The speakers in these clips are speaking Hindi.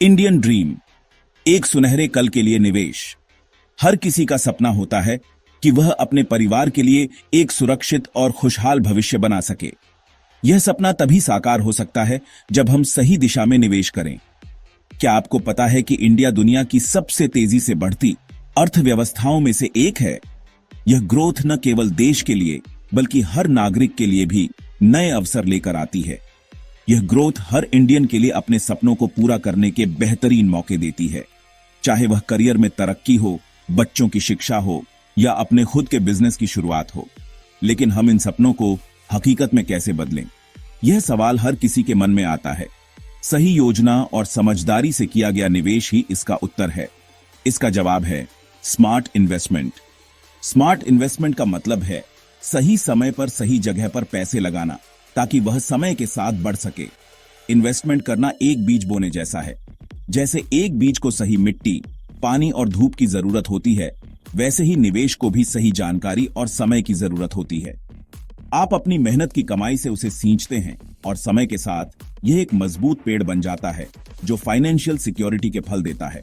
इंडियन ड्रीम, एक सुनहरे कल के लिए निवेश। हर किसी का सपना होता है कि वह अपने परिवार के लिए एक सुरक्षित और खुशहाल भविष्य बना सके। यह सपना तभी साकार हो सकता है जब हम सही दिशा में निवेश करें। क्या आपको पता है कि इंडिया दुनिया की सबसे तेजी से बढ़ती अर्थव्यवस्थाओं में से एक है? यह ग्रोथ न केवल देश के लिए बल्कि हर नागरिक के लिए भी नए अवसर लेकर आती है। यह ग्रोथ हर इंडियन के लिए अपने सपनों को पूरा करने के बेहतरीन मौके देती है, चाहे वह करियर में तरक्की हो, बच्चों की शिक्षा हो या अपने खुद के बिजनेस की शुरुआत हो। लेकिन हम इन सपनों को हकीकत में कैसे बदलें? यह सवाल हर किसी के मन में आता है। सही योजना और समझदारी से किया गया निवेश ही इसका उत्तर है। इसका जवाब है स्मार्ट इन्वेस्टमेंट। स्मार्ट इन्वेस्टमेंट का मतलब है सही समय पर सही जगह पर पैसे लगाना ताकि वह समय के साथ बढ़ सके। इन्वेस्टमेंट करना एक बीज बोने जैसा है। जैसे एक बीज को सही मिट्टी, पानी और धूप की जरूरत होती है, वैसे ही निवेश को भी सही जानकारी और समय की जरूरत होती है। आप अपनी मेहनत की कमाई से उसे सींचते हैं और समय के साथ यह एक मजबूत पेड़ बन जाता है जो फाइनेंशियल सिक्योरिटी के फल देता है।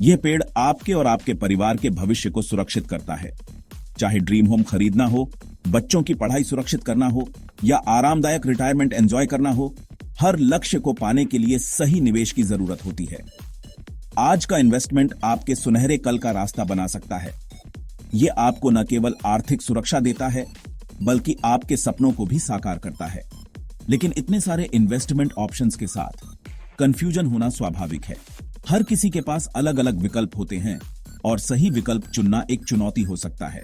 यह पेड़ आपके और आपके परिवार के भविष्य को सुरक्षित करता है। चाहे ड्रीम होम खरीदना हो, बच्चों की पढ़ाई सुरक्षित करना हो या आरामदायक रिटायरमेंट एंजॉय करना हो, हर लक्ष्य को पाने के लिए सही निवेश की जरूरत होती है। आज का इन्वेस्टमेंट आपके सुनहरे कल का रास्ता बना सकता है। यह आपको न केवल आर्थिक सुरक्षा देता है बल्कि आपके सपनों को भी साकार करता है। लेकिन इतने सारे इन्वेस्टमेंट ऑप्शंस के साथ कंफ्यूजन होना स्वाभाविक है। हर किसी के पास अलग अलग विकल्प होते हैं और सही विकल्प चुनना एक चुनौती हो सकता है।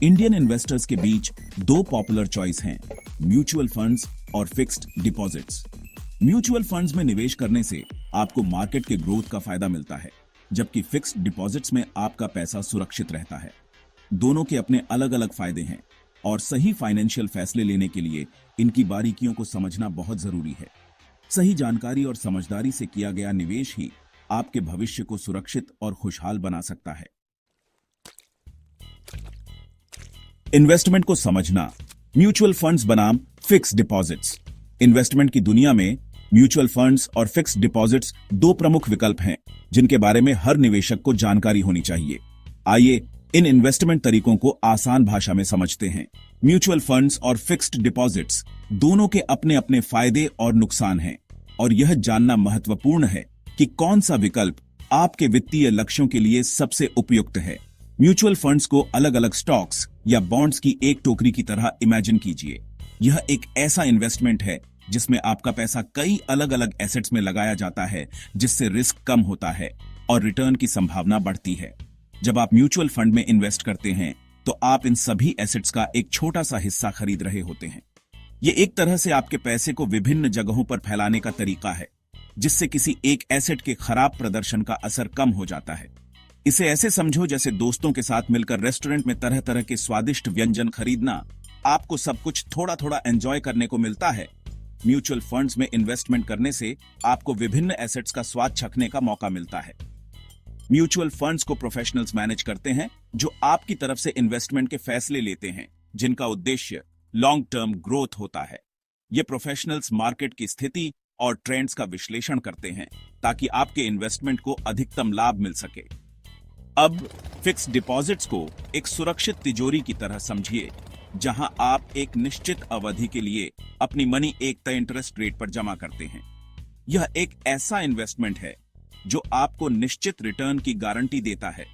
इंडियन इन्वेस्टर्स के बीच दो पॉपुलर चॉइस हैं, म्यूचुअल फंड्स और फिक्स्ड डिपॉजिट्स। म्यूचुअल फंड्स में निवेश करने से आपको मार्केट के ग्रोथ का फायदा मिलता है, जबकि फिक्स्ड डिपॉजिट्स में आपका पैसा सुरक्षित रहता है। दोनों के अपने अलग अलग फायदे हैं और सही फाइनेंशियल फैसले लेने के लिए इनकी बारीकियों को समझना बहुत जरूरी है। सही जानकारी और समझदारी से किया गया निवेश ही आपके भविष्य को सुरक्षित और खुशहाल बना सकता है। इन्वेस्टमेंट को समझना। म्यूचुअल फंड्स बनाम फिक्स्ड डिपॉजिट्स। इन्वेस्टमेंट की दुनिया में म्यूचुअल फंड्स और फिक्स्ड डिपॉजिट्स दो प्रमुख विकल्प हैं जिनके बारे में हर निवेशक को जानकारी होनी चाहिए। आइए इन इन्वेस्टमेंट तरीकों को आसान भाषा में समझते हैं। म्यूचुअल फंड्स और फिक्स्ड डिपॉजिट्स दोनों के अपने अपने फायदे और नुकसान हैं और यह जानना महत्वपूर्ण है कि कौन सा विकल्प आपके वित्तीय लक्ष्यों के लिए सबसे उपयुक्त है। म्यूचुअल फंड्स को अलग अलग स्टॉक्स या बॉन्ड्स की एक टोकरी की तरह इमेजिन कीजिए। यह एक ऐसा इन्वेस्टमेंट है जिसमें आपका पैसा कई अलग अलग एसेट्स में लगाया जाता है, जिससे रिस्क कम होता है और रिटर्न की संभावना बढ़ती है। जब आप म्यूचुअल फंड में इन्वेस्ट करते हैं तो आप इन सभी एसेट्स का एक छोटा सा हिस्सा खरीद रहे होते हैं। ये एक तरह से आपके पैसे को विभिन्न जगहों पर फैलाने का तरीका है, जिससे किसी एक एसेट के खराब प्रदर्शन का असर कम हो जाता है। इसे ऐसे समझो जैसे दोस्तों के साथ मिलकर रेस्टोरेंट में तरह तरह के स्वादिष्ट व्यंजन खरीदना। आपको सब कुछ थोड़ा थोड़ा एंजॉय करने को मिलता है। म्यूचुअल फंड्स में इन्वेस्टमेंट करने से आपको विभिन्न एसेट्स का स्वाद चखने का मौका मिलता है। म्यूचुअल फंड्स को प्रोफेशनल्स मैनेज करते हैं जो आपकी तरफ से इन्वेस्टमेंट के फैसले लेते हैं, जिनका उद्देश्य लॉन्ग टर्म ग्रोथ होता है। ये प्रोफेशनल्स मार्केट की स्थिति और ट्रेंड्स का विश्लेषण करते हैं ताकि आपके इन्वेस्टमेंट को अधिकतम लाभ मिल सके। अब फिक्स्ड डिपॉजिट्स को एक सुरक्षित तिजोरी की तरह समझिए, जहां आप एक निश्चित अवधि के लिए अपनी मनी एक तय इंटरेस्ट रेट पर जमा करते हैं। यह एक ऐसा इन्वेस्टमेंट है जो आपको निश्चित रिटर्न की गारंटी देता है,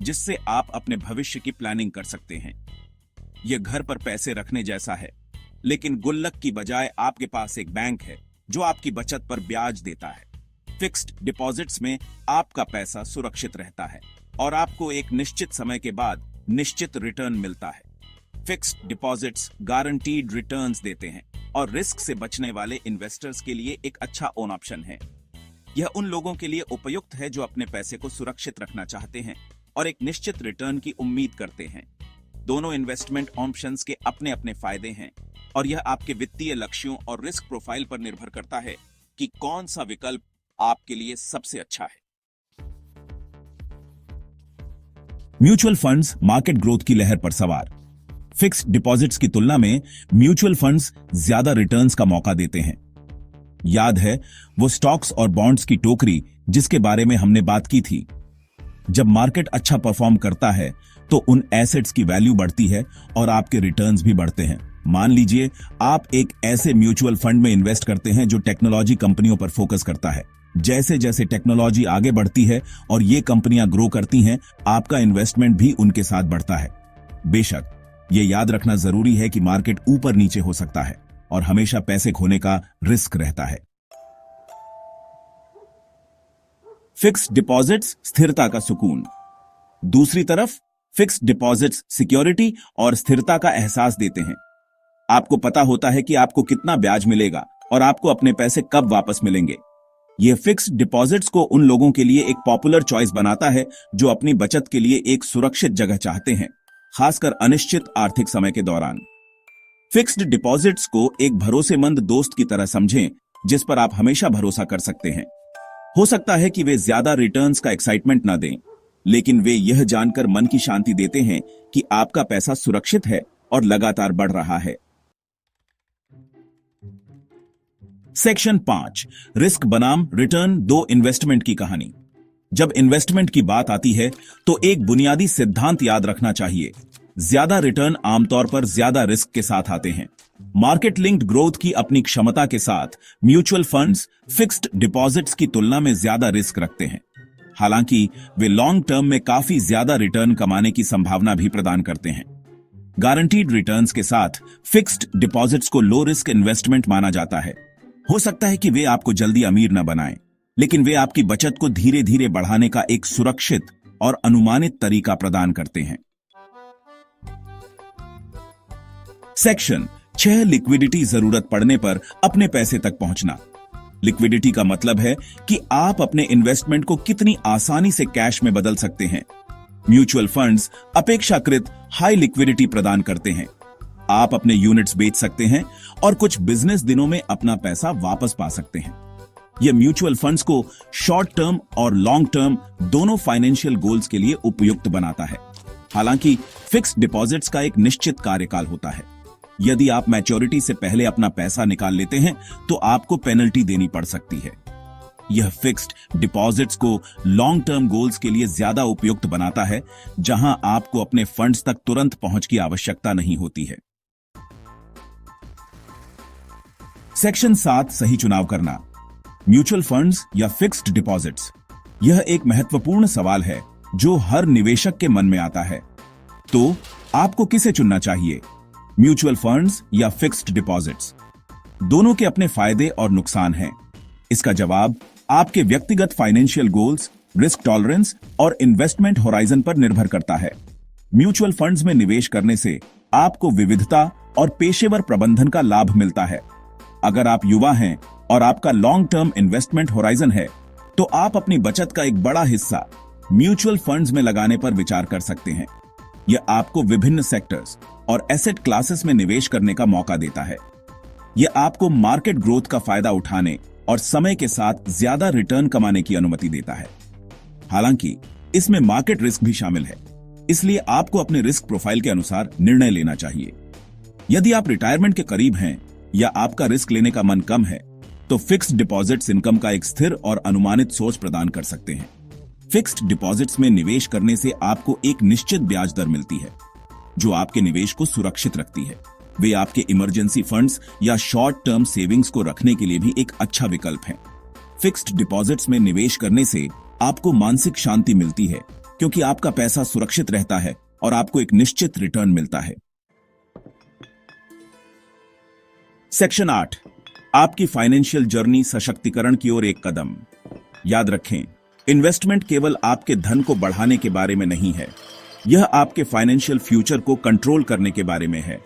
जिससे आप अपने भविष्य की प्लानिंग कर सकते हैं। यह घर पर पैसे रखने जैसा है, लेकिन गुल्लक की बजाय आपके पास एक बैंक है जो आपकी बचत पर ब्याज देता है। फिक्स्ड डिपॉजिट्स में आपका पैसा सुरक्षित रहता है और आपको एक निश्चित समय के बाद निश्चित रिटर्न मिलता है। फिक्स्ड डिपॉजिट्स गारंटीड रिटर्न्स देते हैं और रिस्क से बचने वाले इन्वेस्टर्स के लिए एक अच्छा ओन ऑप्शन है। यह उन लोगों के लिए उपयुक्त है जो अपने पैसे को सुरक्षित रखना चाहते हैं और एक निश्चित रिटर्न की उम्मीद करते हैं। दोनों इन्वेस्टमेंट ऑप्शंस के अपने अपने फायदे हैं और यह आपके वित्तीय लक्ष्यों और रिस्क प्रोफाइल पर निर्भर करता है कि कौन सा विकल्प आपके लिए सबसे अच्छा है। म्यूचुअल फंड्स मार्केट ग्रोथ की लहर पर सवार। फिक्स्ड डिपॉजिट्स की तुलना में म्यूचुअल फंड्स ज्यादा रिटर्न्स का मौका देते हैं। याद है वो स्टॉक्स और बॉन्ड्स की टोकरी जिसके बारे में हमने बात की थी। जब मार्केट अच्छा परफॉर्म करता है तो उन एसेट्स की वैल्यू बढ़ती है और आपके रिटर्न्स भी बढ़ते हैं। मान लीजिए आप एक ऐसे म्यूचुअल फंड में इन्वेस्ट करते हैं जो टेक्नोलॉजी कंपनियों पर फोकस करता है। जैसे जैसे टेक्नोलॉजी आगे बढ़ती है और ये कंपनियां ग्रो करती हैं, आपका इन्वेस्टमेंट भी उनके साथ बढ़ता है। बेशक ये याद रखना जरूरी है कि मार्केट ऊपर नीचे हो सकता है और हमेशा पैसे खोने का रिस्क रहता है। फिक्स्ड डिपॉजिट्स स्थिरता का सुकून। दूसरी तरफ फिक्स्ड डिपॉजिट्स सिक्योरिटी और स्थिरता का एहसास देते हैं। आपको पता होता है कि आपको कितना ब्याज मिलेगा और आपको अपने पैसे कब वापस मिलेंगे। यह फिक्स्ड डिपॉजिट्स को उन लोगों के लिए एक पॉपुलर चॉइस बनाता है जो अपनी बचत के लिए एक सुरक्षित जगह चाहते हैं, खासकर अनिश्चित आर्थिक समय के दौरान। फिक्स्ड डिपॉजिट्स को एक भरोसेमंद दोस्त की तरह समझें जिस पर आप हमेशा भरोसा कर सकते हैं। हो सकता है कि वे ज्यादा रिटर्न्स का एक्साइटमेंट ना दें, लेकिन वे यह जानकर मन की शांति देते हैं कि आपका पैसा सुरक्षित है और लगातार बढ़ रहा है। सेक्शन 5, रिस्क बनाम रिटर्न दो इन्वेस्टमेंट की कहानी। जब इन्वेस्टमेंट की बात आती है तो एक बुनियादी सिद्धांत याद रखना चाहिए। ज्यादा रिटर्न आमतौर पर ज्यादा रिस्क के साथ आते हैं। मार्केट लिंक्ड ग्रोथ की अपनी क्षमता के साथ म्यूचुअल फंड्स फिक्स्ड डिपॉजिट्स की तुलना में ज्यादा रिस्क रखते हैं। हालांकि वे लॉन्ग टर्म में काफी ज्यादा रिटर्न कमाने की संभावना भी प्रदान करते हैं। गारंटीड रिटर्न्स के साथ फिक्स्ड डिपॉजिट्स को लो रिस्क इन्वेस्टमेंट माना जाता है। हो सकता है कि वे आपको जल्दी अमीर न बनाएं, लेकिन वे आपकी बचत को धीरे धीरे बढ़ाने का एक सुरक्षित और अनुमानित तरीका प्रदान करते हैं। सेक्शन 6, लिक्विडिटी जरूरत पड़ने पर अपने पैसे तक पहुंचना। लिक्विडिटी का मतलब है कि आप अपने इन्वेस्टमेंट को कितनी आसानी से कैश में बदल सकते हैं। म्यूचुअल फंड्स अपेक्षाकृत हाई लिक्विडिटी प्रदान करते हैं। आप अपने यूनिट्स बेच सकते हैं और कुछ बिजनेस दिनों में अपना पैसा वापस पा सकते हैं। यह म्यूचुअल फंड्स को शॉर्ट टर्म और लॉन्ग टर्म दोनों फाइनेंशियल गोल्स के लिए उपयुक्त बनाता है। हालांकि फिक्स्ड डिपॉजिट्स का एक निश्चित कार्यकाल होता है। यदि आप मैच्योरिटी से पहले अपना पैसा निकाल लेते हैं तो आपको पेनल्टी देनी पड़ सकती है। यह फिक्स्ड डिपॉजिट्स को लॉन्ग टर्म गोल्स के लिए ज्यादा उपयुक्त बनाता है, जहां आपको अपने फंड्स तक तुरंत पहुंच की आवश्यकता नहीं होती है। सेक्शन 7, सही चुनाव करना। म्यूचुअल फंड्स या फिक्स्ड डिपॉजिट्स, यह एक महत्वपूर्ण सवाल है जो हर निवेशक के मन में आता है। तो आपको किसे चुनना चाहिए, म्यूचुअल फंड्स या फिक्स्ड डिपॉजिट्स? दोनों के अपने फायदे और नुकसान हैं। इसका जवाब आपके व्यक्तिगत फाइनेंशियल गोल्स, रिस्क टॉलरेंस और इन्वेस्टमेंट होराइजन पर निर्भर करता है। म्यूचुअल फंड्स में निवेश करने से आपको विविधता और पेशेवर प्रबंधन का लाभ मिलता है। अगर आप युवा हैं और आपका लॉन्ग टर्म इन्वेस्टमेंट होराइजन है, तो आप अपनी बचत का एक बड़ा हिस्सा म्यूचुअल फंड्स में लगाने पर विचार कर सकते हैं। यह आपको विभिन्न सेक्टर्स और एसेट क्लासेस में निवेश करने का मौका देता है। यह आपको मार्केट ग्रोथ का फायदा उठाने और समय के साथ ज्यादा रिटर्न कमाने की अनुमति देता है। हालांकि इसमें मार्केट रिस्क भी शामिल है, इसलिए आपको अपने रिस्क प्रोफाइल के अनुसार निर्णय लेना चाहिए। यदि आप रिटायरमेंट के करीब हैं या आपका रिस्क लेने का मन कम है, तो फिक्स्ड डिपॉजिट्स इनकम का एक स्थिर और अनुमानित सोर्स प्रदान कर सकते हैं। फिक्स्ड डिपॉजिट्स में निवेश करने से आपको एक निश्चित ब्याज दर मिलती है, जो आपके निवेश को सुरक्षित रखती है। वे आपके इमरजेंसी फंड्स या शॉर्ट टर्म सेविंग्स को रखने के लिए भी एक अच्छा विकल्प हैं। फिक्स्ड डिपॉजिट्स में निवेश करने से आपको मानसिक शांति मिलती है, क्योंकि आपका पैसा सुरक्षित रहता है और आपको एक निश्चित रिटर्न मिलता है। सेक्शन 8, आपकी फाइनेंशियल जर्नी सशक्तिकरण की ओर एक कदम। याद रखें, इन्वेस्टमेंट केवल आपके धन को बढ़ाने के बारे में नहीं है, यह आपके फाइनेंशियल फ्यूचर को कंट्रोल करने के बारे में है।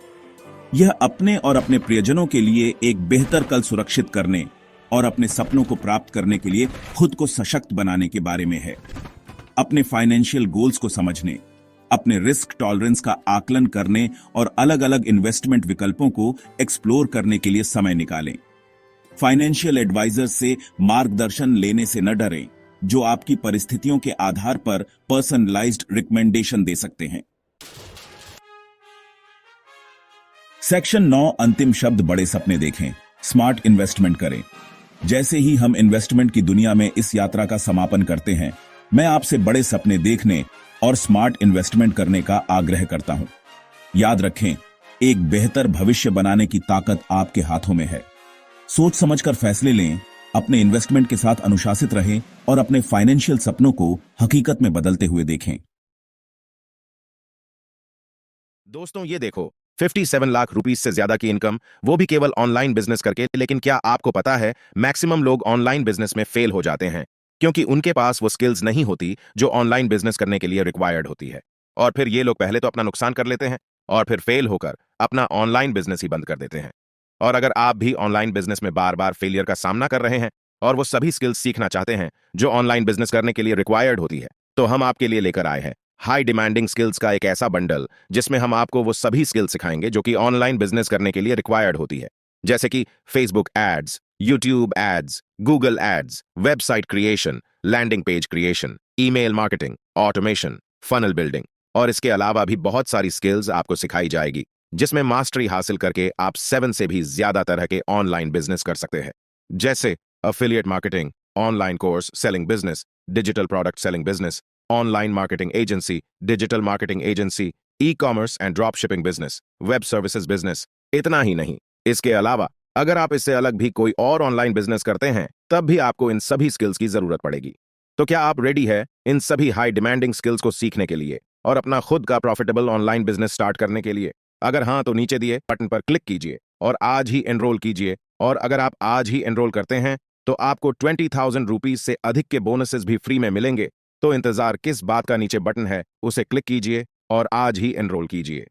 यह अपने और अपने प्रियजनों के लिए एक बेहतर कल सुरक्षित करने और अपने सपनों को प्राप्त करने के लिए खुद को सशक्त बनाने के बारे में है। अपने फाइनेंशियल गोल्स को समझने, अपने रिस्क टॉलरेंस का आकलन करने और अलग अलग इन्वेस्टमेंट विकल्पों को एक्सप्लोर करने के लिए समय निकालें। फाइनेंशियल एडवाइजर से मार्गदर्शन लेने से न डरें, जो आपकी परिस्थितियों के आधार पर पर्सनलाइज्ड रिकमेंडेशन दे सकते हैं। सेक्शन 9, अंतिम शब्द, बड़े सपने देखें, स्मार्ट इन्वेस्टमेंट करें। जैसे ही हम इन्वेस्टमेंट की दुनिया में इस यात्रा का समापन करते हैं, मैं आपसे बड़े सपने देखने और स्मार्ट इन्वेस्टमेंट करने का आग्रह करता हूं। याद रखें, एक बेहतर भविष्य बनाने की ताकत आपके हाथों में है। सोच समझकर फैसले लें, अपने इन्वेस्टमेंट के साथ अनुशासित रहें और अपने फाइनेंशियल सपनों को हकीकत में बदलते हुए देखें। दोस्तों ये देखो, 57 लाख रुपीस से ज्यादा की इनकम, वो भी केवल ऑनलाइन बिजनेस करके। लेकिन क्या आपको पता है, मैक्सिमम लोग ऑनलाइन बिजनेस में फेल हो जाते हैं क्योंकि उनके पास वो स्किल्स नहीं होती जो ऑनलाइन बिजनेस करने के लिए रिक्वायर्ड होती है। और फिर ये लोग पहले तो अपना नुकसान कर लेते हैं और फिर फेल होकर अपना ऑनलाइन बिजनेस ही बंद कर देते हैं। और अगर आप भी ऑनलाइन बिजनेस में बार बार फेलियर का सामना कर रहे हैं और वो सभी स्किल्स सीखना चाहते हैं जो ऑनलाइन बिजनेस करने के लिए रिक्वायर्ड होती है, तो हम आपके लिए लेकर आए हैं हाई डिमांडिंग स्किल्स का एक ऐसा बंडल जिसमें हम आपको वो सभी स्किल्स सिखाएंगे जो कि ऑनलाइन बिजनेस करने के लिए रिक्वायर्ड होती है, जैसे कि Facebook ads, YouTube ads, Google ads, website creation, landing page creation, email marketing, automation, funnel building. और इसके अलावा भी बहुत सारी स्किल्स आपको सिखाई जाएगी जिसमें मास्टरी हासिल करके आप 7 से भी ज्यादा तरह के ऑनलाइन बिजनेस कर सकते हैं, जैसे affiliate marketing, online course selling business, digital product selling business, online marketing agency, digital marketing agency, e commerce and drop shipping business, web services business. इतना ही नहीं, इसके अलावा अगर आप इससे अलग भी कोई और ऑनलाइन बिजनेस करते हैं, तब भी आपको इन सभी स्किल्स की जरूरत पड़ेगी। तो क्या आप रेडी है इन सभी हाई डिमांडिंग स्किल्स को सीखने के लिए और अपना खुद का प्रॉफिटेबल ऑनलाइन बिजनेस स्टार्ट करने के लिए? अगर हाँ, तो नीचे दिए बटन पर क्लिक कीजिए और आज ही एनरोल कीजिए। और अगर आप आज ही एनरोल करते हैं तो आपको 20,000 रुपीज से अधिक के बोनसेस भी फ्री में मिलेंगे। तो इंतजार किस बात का? नीचे बटन है, उसे क्लिक कीजिए और आज ही एनरोल कीजिए।